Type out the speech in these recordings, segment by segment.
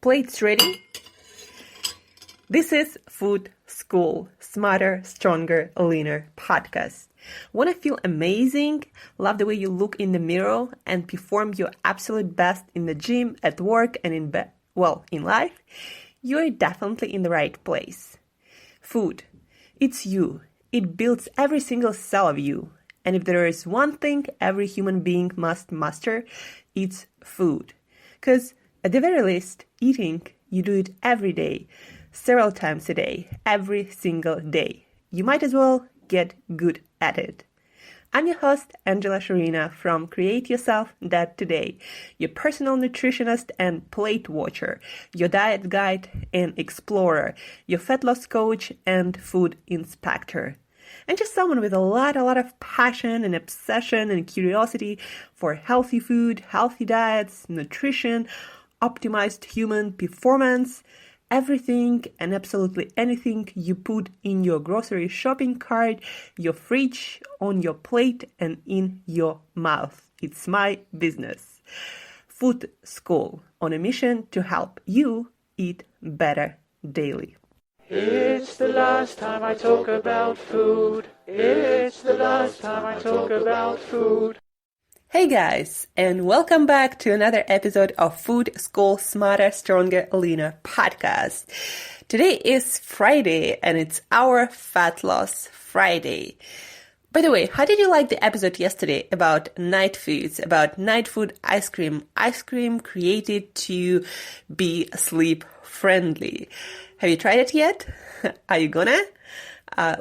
Plates ready? This is Food School, Smarter, Stronger, Leaner podcast. Want to feel amazing, love the way you look in the mirror, and perform your absolute best in the gym, at work, and in life? You're definitely in the right place. Food, it's you. It builds every single cell of you. And if there is one thing every human being must master, it's food. Because at the very least, eating, you do it every day, several times a day, every single day. You might as well get good at it. I'm your host, Shurina from Create Yourself That Today, your personal nutritionist and plate watcher, your diet guide and explorer, your fat loss coach and food inspector. And just someone with a lot of passion and obsession and curiosity for healthy food, healthy diets, nutrition, optimized human performance, everything and absolutely anything you put in your grocery shopping cart, your fridge, on your plate, and in your mouth. It's my business. Food School, on a mission to help you eat better daily. It's the last time I talk about food. It's the last time I talk about food. Hey guys, and welcome back to another episode of Food School Smarter, Stronger, Leaner podcast. Today is Friday and it's our Fat Loss Friday. By the way, how did you like the episode yesterday about night foods, about night food ice cream? Ice cream created to be sleep friendly. Have you tried it yet? Are you gonna?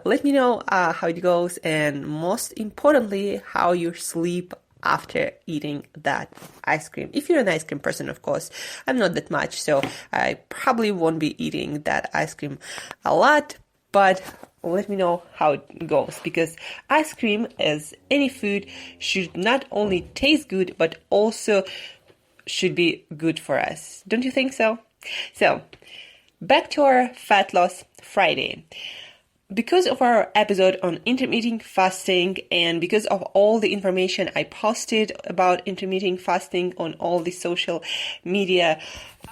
Let me know how it goes and most importantly, how you sleep after eating that ice cream. If you're an ice cream person, of course. I'm not that much, so I probably won't be eating that ice cream a lot, but let me know how it goes, because ice cream, as any food, should not only taste good, but also should be good for us. Don't you think so? So, back to our Fat Loss Friday. Because of our episode on intermittent fasting and because of all the information I posted about intermittent fasting on all the social media,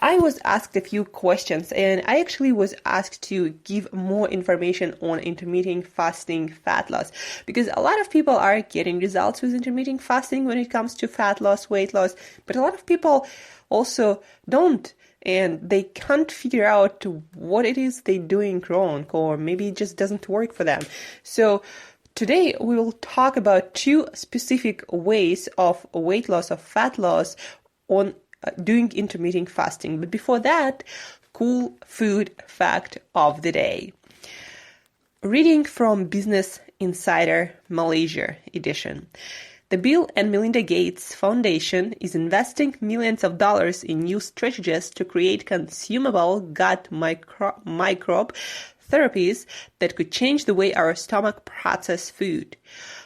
I was asked a few questions and I actually was asked to give more information on intermittent fasting fat loss, because a lot of people are getting results with intermittent fasting when it comes to fat loss, weight loss, but a lot of people also don't. And they can't figure out what it is they're doing wrong, or maybe it just doesn't work for them. So today we will talk about two specific ways of weight loss, of fat loss on doing intermittent fasting. But before that, cool food fact of the day. Reading from Business Insider Malaysia edition. The Bill and Melinda Gates Foundation is investing millions of dollars in new strategies to create consumable gut microbe therapies that could change the way our stomach processes food.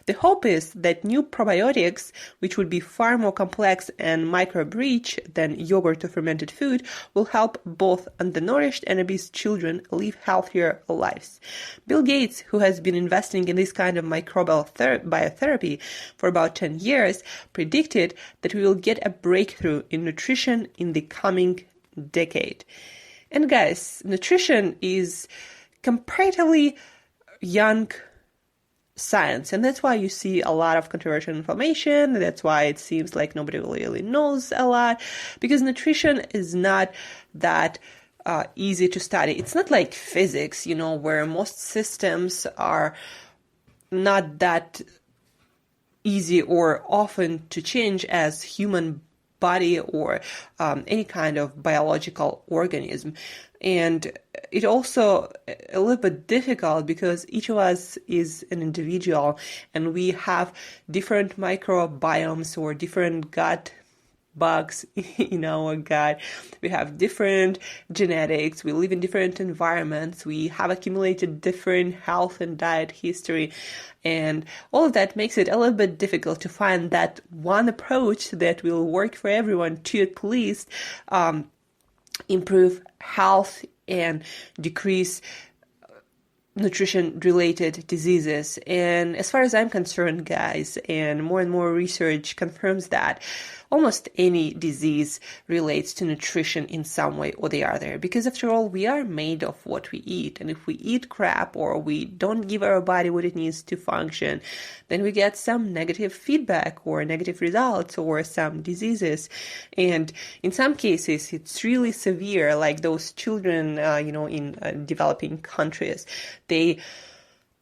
The hope is that new probiotics, which would be far more complex and microbe-rich than yogurt or fermented food, will help both undernourished and obese children live healthier lives. Bill Gates, who has been investing in this kind of microbial biotherapy for about 10 years, predicted that we will get a breakthrough in nutrition in the coming decade. And guys, nutrition is comparatively young science, and that's why you see a lot of controversial information. That's why it seems like nobody really knows a lot, because nutrition is not that easy to study. It's not like physics, where most systems are not that easy or often to change as human body or any kind of biological organism. And it also a little bit difficult because each of us is an individual and we have different microbiomes or different gut bugs in our gut. We have different genetics. We live in different environments. We have accumulated different health and diet history. And all of that makes it a little bit difficult to find that one approach that will work for everyone to at least improve health and decrease nutrition-related diseases. And as far as I'm concerned, guys, and more research confirms that almost any disease relates to nutrition in some way or the other, because after all, we are made of what we eat. And if we eat crap or we don't give our body what it needs to function, then we get some negative feedback or negative results or some diseases. And in some cases, it's really severe, like those children, in developing countries. They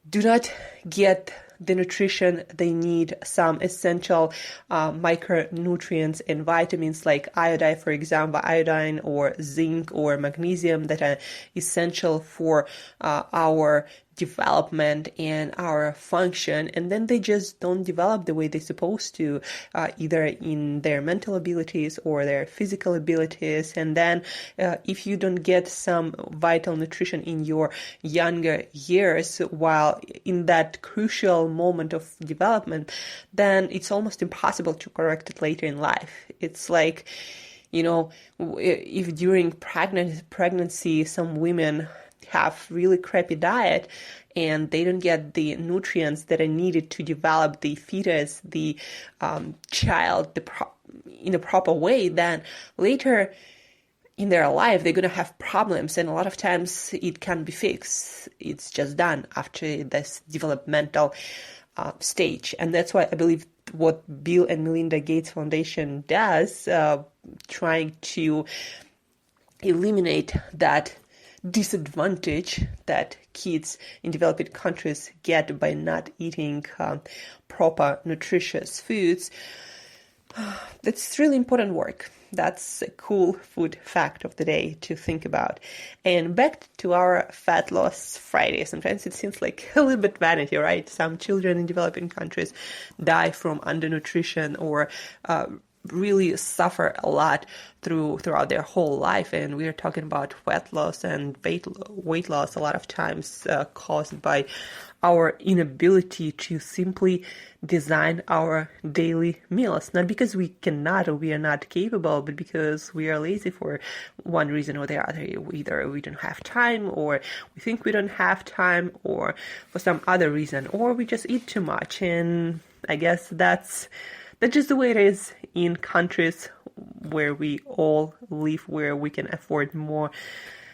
do not get the nutrition they need, some essential micronutrients and vitamins like iodine, for example, iodine or zinc or magnesium that are essential for our development and our function, and then they just don't develop the way they're supposed to, either in their mental abilities or their physical abilities. And then if you don't get some vital nutrition in your younger years while in that crucial moment of development, then it's almost impossible to correct it later in life. It's like, if during pregnancy some women have really crappy diet and they don't get the nutrients that are needed to develop the fetus, the child, in a proper way, then later in their life they're going to have problems, and a lot of times it can be fixed. It's just done after this developmental stage. And that's why I believe what Bill and Melinda Gates Foundation does, trying to eliminate that disadvantage that kids in developing countries get by not eating proper nutritious foods. That's really important work. That's a cool food fact of the day to think about. And back to our Fat Loss Friday. Sometimes it seems like a little bit vanity, right? Some children in developing countries die from undernutrition or really suffer a lot throughout their whole life, and we are talking about fat loss and weight loss a lot of times caused by our inability to simply design our daily meals, not because we cannot or we are not capable, but because we are lazy for one reason or the other. Either we don't have time, or we think we don't have time, or for some other reason, or we just eat too much. And I guess that's just the way it is in countries where we all live, where we can afford more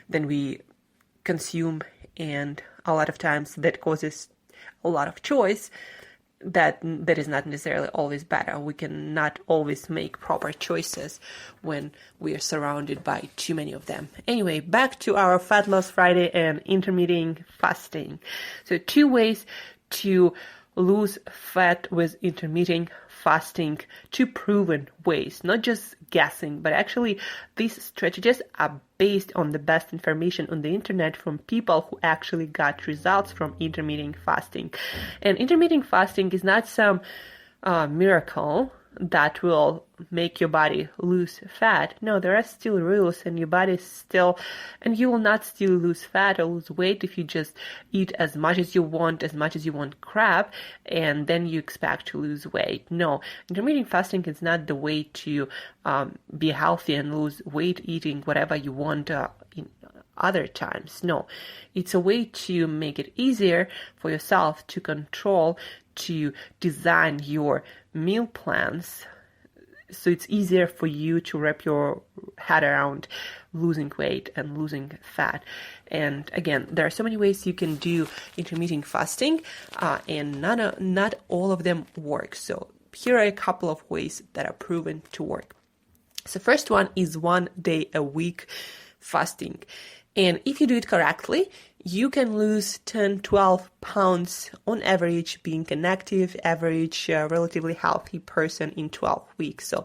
than we consume. And a lot of times that causes a lot of choice that is not necessarily always better. We cannot always make proper choices when we are surrounded by too many of them. Anyway, back to our Fat Loss Friday and intermittent fasting. So 2 ways to lose fat with intermittent fasting, 2 proven ways, not just guessing, but actually these strategies are based on the best information on the internet from people who actually got results from intermittent fasting. And intermittent fasting is not some miracle that will make your body lose fat. No, there are still rules, and your body and you will not still lose fat or lose weight if you just eat as much as you want crap, and then you expect to lose weight. No, intermittent fasting is not the way to be healthy and lose weight eating whatever you want in other times. No, it's a way to make it easier for yourself to control, to design your meal plans so it's easier for you to wrap your head around losing weight and losing fat. And again, there are so many ways you can do intermittent fasting, and not all of them work. So here are a couple of ways that are proven to work. So first one is 1 day a week fasting. And if you do it correctly, you can lose 10-12 pounds on average, being an active, average, relatively healthy person in 12 weeks. So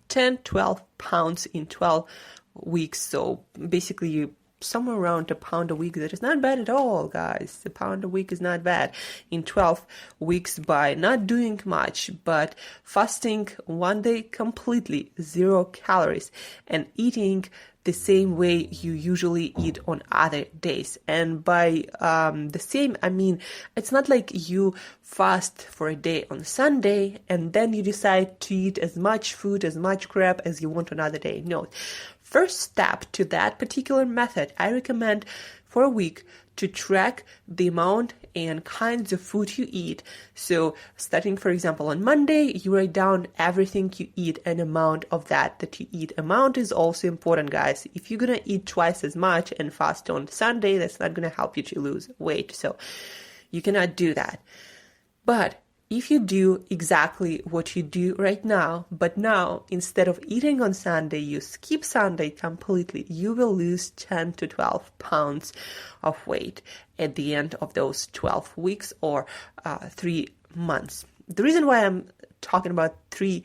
10-12 pounds in 12 weeks. So basically somewhere around a pound a week. That is not bad at all, guys. A pound a week is not bad in 12 weeks by not doing much, but fasting 1 day completely, 0 calories, and eating the same way you usually eat on other days. And by the same, I mean, it's not like you fast for a day on Sunday and then you decide to eat as much food, as much crap as you want on another day. No, first step to that particular method, I recommend for a week to track the amount and kinds of food you eat. So starting, for example, on Monday, you write down everything you eat and amount of that you eat. Amount is also important, guys. If you're going to eat twice as much and fast on Sunday, that's not going to help you to lose weight. So you cannot do that. But if you do exactly what you do right now, but now instead of eating on Sunday, you skip Sunday completely, you will lose 10 to 12 pounds of weight at the end of those 12 weeks or 3 months. The reason why I'm talking about 3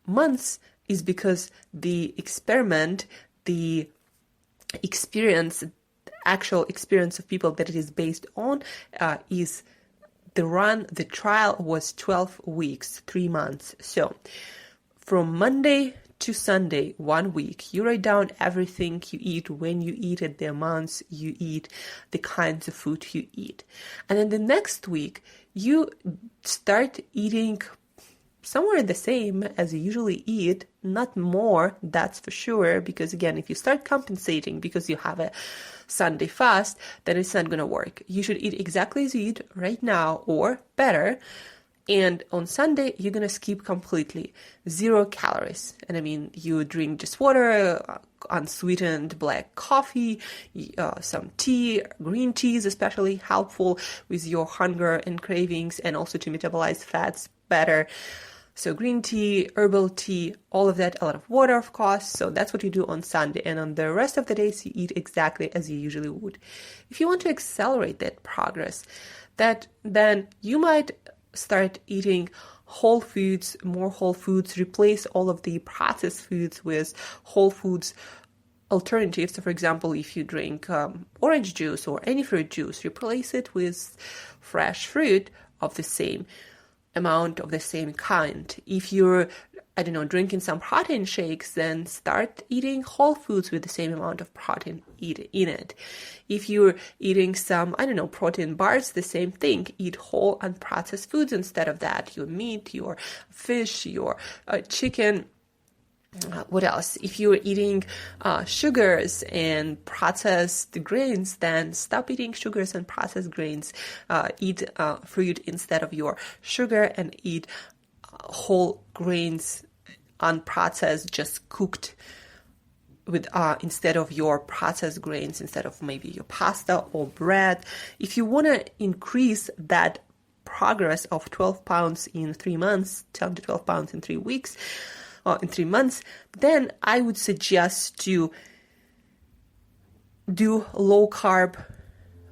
months is because the experiment, the experience, the actual experience of people that it is based on is the trial was 12 weeks, 3 months. So from Monday to Sunday, 1 week, you write down everything you eat, when you eat it, the amounts you eat, the kinds of food you eat. And then the next week, you start eating somewhere the same as you usually eat, not more, that's for sure, because again, if you start compensating because you have a Sunday fast, then it's not going to work. You should eat exactly as you eat right now or better. And on Sunday, you're going to skip completely 0 calories. And I mean, you drink just water, unsweetened black coffee, some tea, green tea is especially helpful with your hunger and cravings and also to metabolize fats better. So green tea, herbal tea, all of that, a lot of water, of course. So that's what you do on Sunday. And on the rest of the days, you eat exactly as you usually would. If you want to accelerate that progress, then you might start eating whole foods, more whole foods, replace all of the processed foods with whole foods alternatives. So for example, if you drink orange juice or any fruit juice, replace it with fresh fruit of the same amount, of the same kind. If you're, drinking some protein shakes, then start eating whole foods with the same amount of protein in it. If you're eating some, protein bars, the same thing. Eat whole unprocessed foods instead of that. Your meat, your fish, your chicken. What else? If you're eating sugars and processed grains, then stop eating sugars and processed grains. Eat fruit instead of your sugar and eat whole grains, unprocessed, just cooked with instead of your processed grains, instead of maybe your pasta or bread. If you want to increase that progress of 12 pounds in 3 months, 10 to 12 pounds in 3 weeks, in 3 months, then I would suggest to do low carb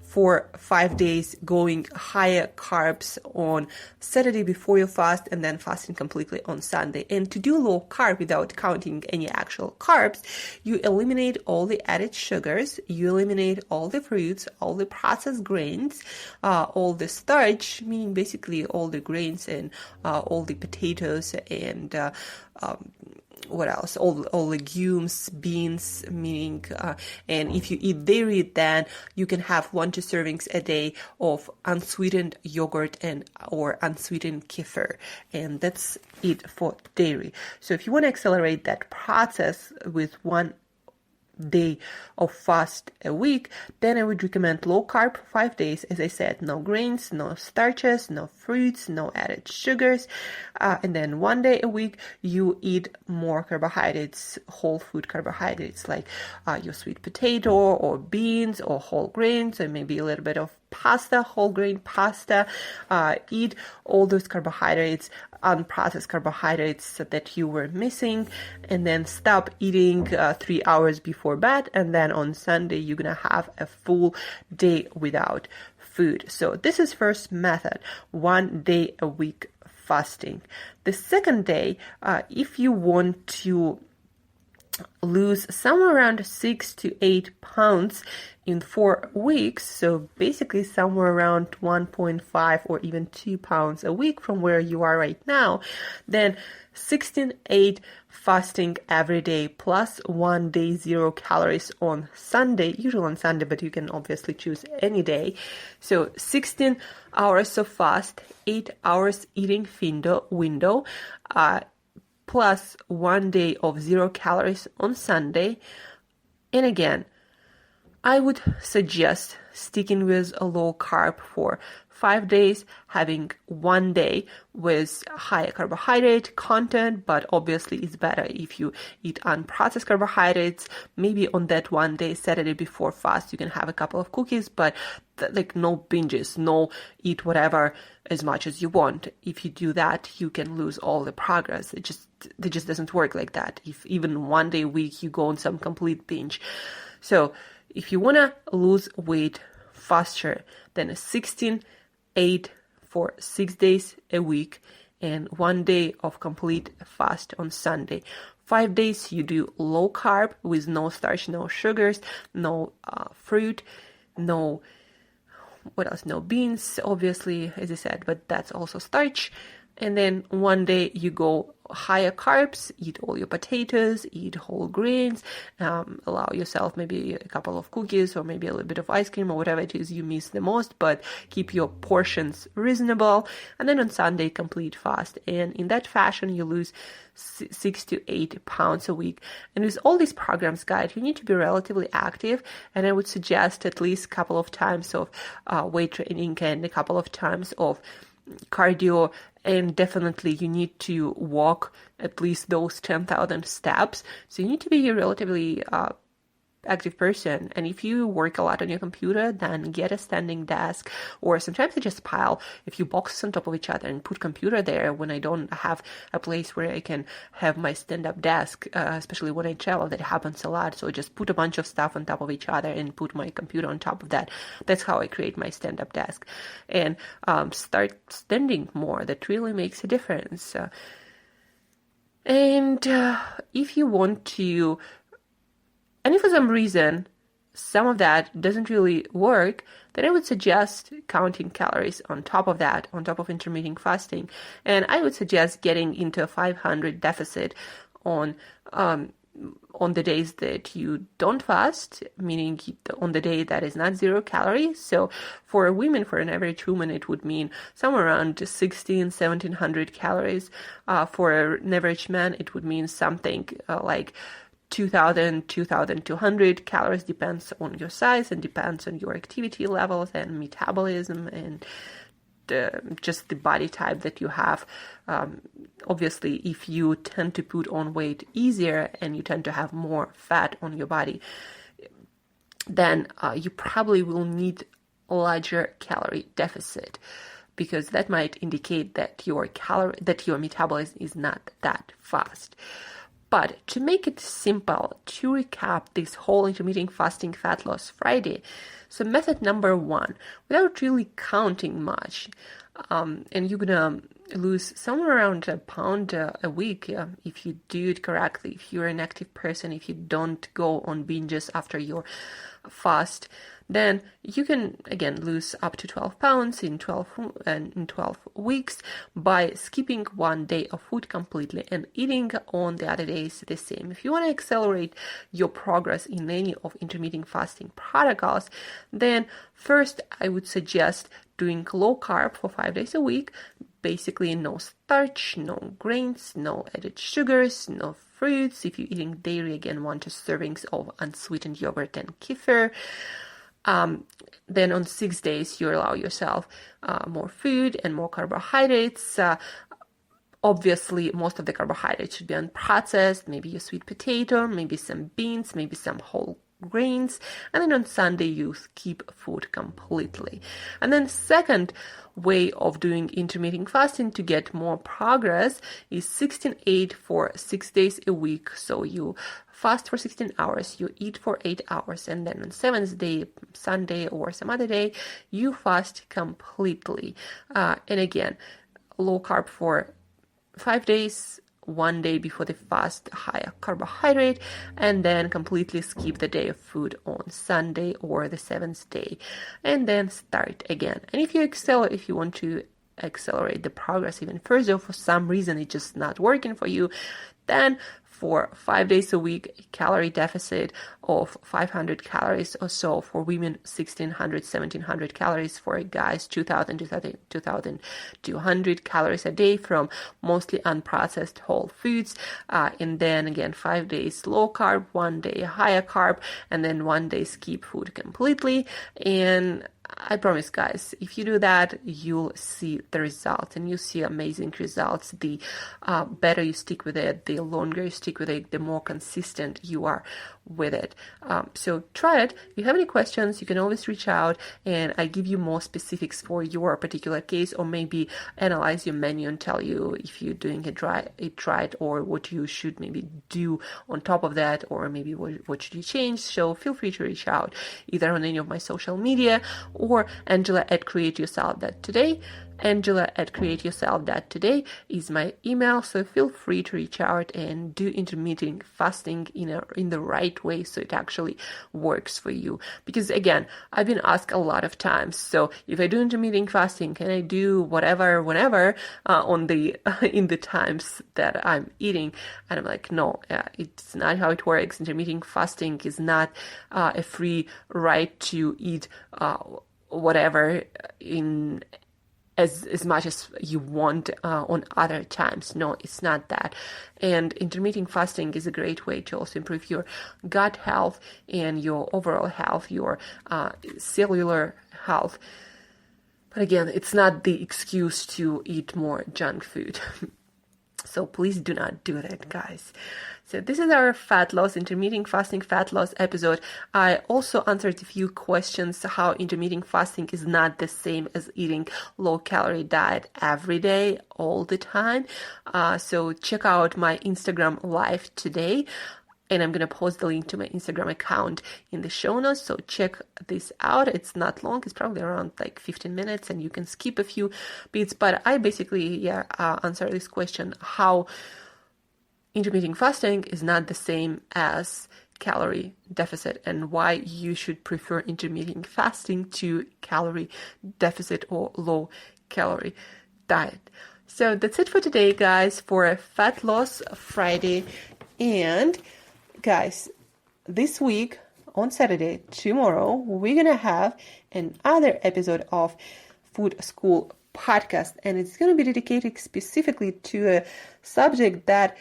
for 5 days, going higher carbs on Saturday before you fast and then fasting completely on Sunday. And to do low carb without counting any actual carbs, you eliminate all the added sugars, you eliminate all the fruits, all the processed grains, all the starch, meaning basically all the grains and all the potatoes and what else? All legumes, beans, meaning, and if you eat dairy, then you can have 1 to 2 servings a day of unsweetened yogurt or unsweetened kefir, and that's it for dairy. So if you want to accelerate that process with 1 day of fast a week, then I would recommend low carb for 5 days. As I said, no grains, no starches, no fruits, no added sugars, and then 1 day a week you eat more carbohydrates, whole food carbohydrates like your sweet potato or beans or whole grains, and maybe a little bit of pasta, whole grain pasta. Eat all those carbohydrates, unprocessed carbohydrates that you were missing, and then stop eating 3 hours before bed, and then on Sunday you're gonna have a full day without food. So this is first method, 1 day a week fasting. The second day, if you want to lose somewhere around 6 to 8 pounds in 4 weeks, so basically somewhere around 1.5 or even 2 pounds a week from where you are right now, then 16-8 fasting every day plus 1 day 0 calories on Sunday, usually on Sunday, but you can obviously choose any day. So 16 hours of fast, 8 hours eating window, plus 1 day of 0 calories on Sunday. And again, I would suggest sticking with a low carb for 5 days, having 1 day with higher carbohydrate content, but obviously it's better if you eat unprocessed carbohydrates. Maybe on that 1 day, Saturday before fast, you can have a couple of cookies, but like no binges, no eat whatever as much as you want. If you do that, you can lose all the progress. It just doesn't work like that. If even 1 day a week you go on some complete binge. So if you want to lose weight faster than a 16-8 for 6 days a week and 1 day of complete fast on Sunday, 5 days you do low carb with no starch, no sugars, no fruit, no beans, obviously, as I said, but that's also starch. And then 1 day you go higher carbs, eat all your potatoes, eat whole grains, allow yourself maybe a couple of cookies or maybe a little bit of ice cream or whatever it is you miss the most, but keep your portions reasonable. And then on Sunday, complete fast. And in that fashion, you lose 6 to 8 pounds a week. And with all these programs, guys, you need to be relatively active. And I would suggest at least a couple of times of weight training and a couple of times of cardio, and definitely you need to walk at least those 10,000 steps. So you need to be a relatively active person. And if you work a lot on your computer, then get a standing desk, or sometimes I just pile a few boxes on top of each other and put computer there when I don't have a place where I can have my stand-up desk, especially when I travel. That happens a lot. So I just put a bunch of stuff on top of each other and put my computer on top of that. That's how I create my stand-up desk. And start standing more. That really makes a difference. And if you want to, and if for some reason some of that doesn't really work, then I would suggest counting calories on top of that, on top of intermittent fasting. And I would suggest getting into a 500 deficit on the days that you don't fast, meaning on the day that is not 0 calories. So for women, for an average woman, it would mean somewhere around 1,700 calories. For an average man, it would mean something like 2,200 calories, depends on your size and depends on your activity levels and metabolism and just the body type that you have. Obviously, if you tend to put on weight easier and you tend to have more fat on your body, then you probably will need a larger calorie deficit, because that might indicate that your metabolism is not that fast. But to make it simple, to recap this whole intermittent fasting fat loss Friday, so method number 1, without really counting much, and you're gonna lose somewhere around a pound a week if you do it correctly, if you're an active person, if you don't go on binges after your fast, then you can again lose up to 12 pounds in 12 weeks by skipping 1 day of food completely and eating on the other days the same. If you want to accelerate your progress in any of intermittent fasting protocols, then first I would suggest doing low carb for 5 days a week. Basically no starch, no grains, no added sugars, no fruits. If you're eating dairy, again 1 to 2 servings of unsweetened yogurt and kefir. Then on 6 days, you allow yourself more food and more carbohydrates. Obviously, most of the carbohydrates should be unprocessed, maybe a sweet potato, maybe some beans, maybe some whole grains. And then on Sunday, you skip food completely. And then second way of doing intermittent fasting to get more progress is 16-8 for 6 days a week. So you fast for 16 hours, you eat for 8 hours, and then on 7th day, Sunday or some other day, you fast completely. And again, low carb for 5 days, 1 day before the fast, higher carbohydrate, and then completely skip the day of food on Sunday or the 7th day, and then start again. And if you want to accelerate the progress even further, for some reason it's just not working for you, then for 5 days a week, a calorie deficit of 500 calories or so. For women, 1,600, 1,700 calories. For guys, 2,200 calories a day from mostly unprocessed whole foods. And then again, 5 days low carb, 1 day higher carb, and then 1 day skip food completely. And I promise, guys, if you do that, you'll see the results, and you see amazing results. The better you stick with it, the longer you stick with it, the more consistent you are with it. So try it. If you have any questions, you can always reach out, and I give you more specifics for your particular case, or maybe analyze your menu and tell you if you're doing it right, or what you should maybe do on top of that, or maybe what should you change. So feel free to reach out either on any of my social media, or Angela@createyourself.today. Angela@createyourself.today is my email, so feel free to reach out and do intermittent fasting in the right way so it actually works for you. Because again, I've been asked a lot of times, so if I do intermittent fasting, can I do whatever, whenever, in the times that I'm eating? And I'm like, no, it's not how it works. Intermittent fasting is not a free right to eat whatever in as much as you want on other times. No, it's not that. And intermittent fasting is a great way to also improve your gut health and your overall health, your cellular health. But again, it's not the excuse to eat more junk food. So please do not do that, guys. So this is our intermittent fasting fat loss episode. I also answered a few questions how intermittent fasting is not the same as eating low-calorie diet every day, all the time. So check out my Instagram live today. And I'm going to post the link to my Instagram account in the show notes. So check this out. It's not long. It's probably around like 15 minutes, and you can skip a few bits. But I basically, answer this question, how intermittent fasting is not the same as calorie deficit, and why you should prefer intermittent fasting to calorie deficit or low calorie diet. So that's it for today, guys, for a Fat Loss Friday. And guys, this week on Saturday, tomorrow, we're going to have another episode of Food School Podcast, and it's going to be dedicated specifically to a subject that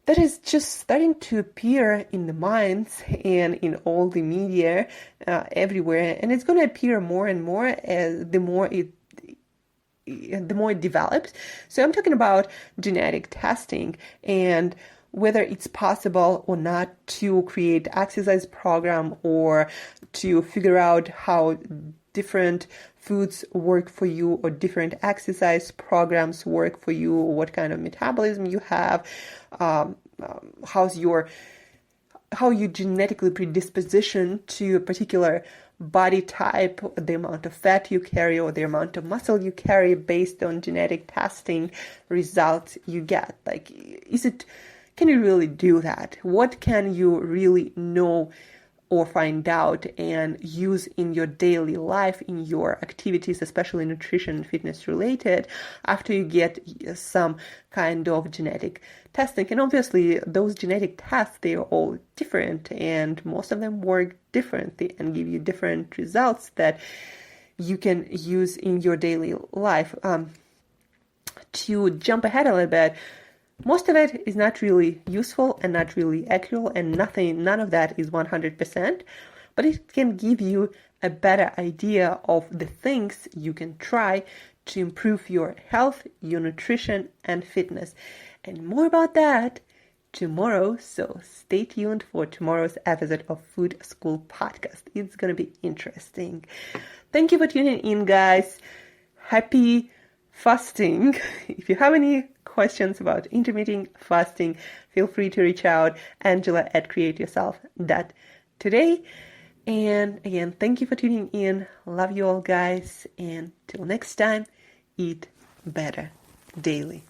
is just starting to appear in the minds and in all the media everywhere, and it's going to appear more and more as the more it develops. So I'm talking about genetic testing and whether it's possible or not to create exercise program, or to figure out how different foods work for you, or different exercise programs work for you, or what kind of metabolism you have, how you genetically predisposition to a particular body type, the amount of fat you carry or the amount of muscle you carry based on genetic testing results you get. Like, can you really do that? What can you really know or find out and use in your daily life, in your activities, especially nutrition and fitness related, after you get some kind of genetic testing? And obviously those genetic tests, they are all different, and most of them work differently and give you different results that you can use in your daily life. To jump ahead a little bit, most of it is not really useful and not really accurate, and none of that is 100%, but it can give you a better idea of the things you can try to improve your health, your nutrition, and fitness. And more about that tomorrow, so stay tuned for tomorrow's episode of Food School Podcast. It's going to be interesting. Thank you for tuning in, guys. Happy fasting. If you have any questions about intermittent fasting, feel free to reach out, Angela@createyourself.today. And again, thank you for tuning in. Love you all, guys. And till next time, eat better daily.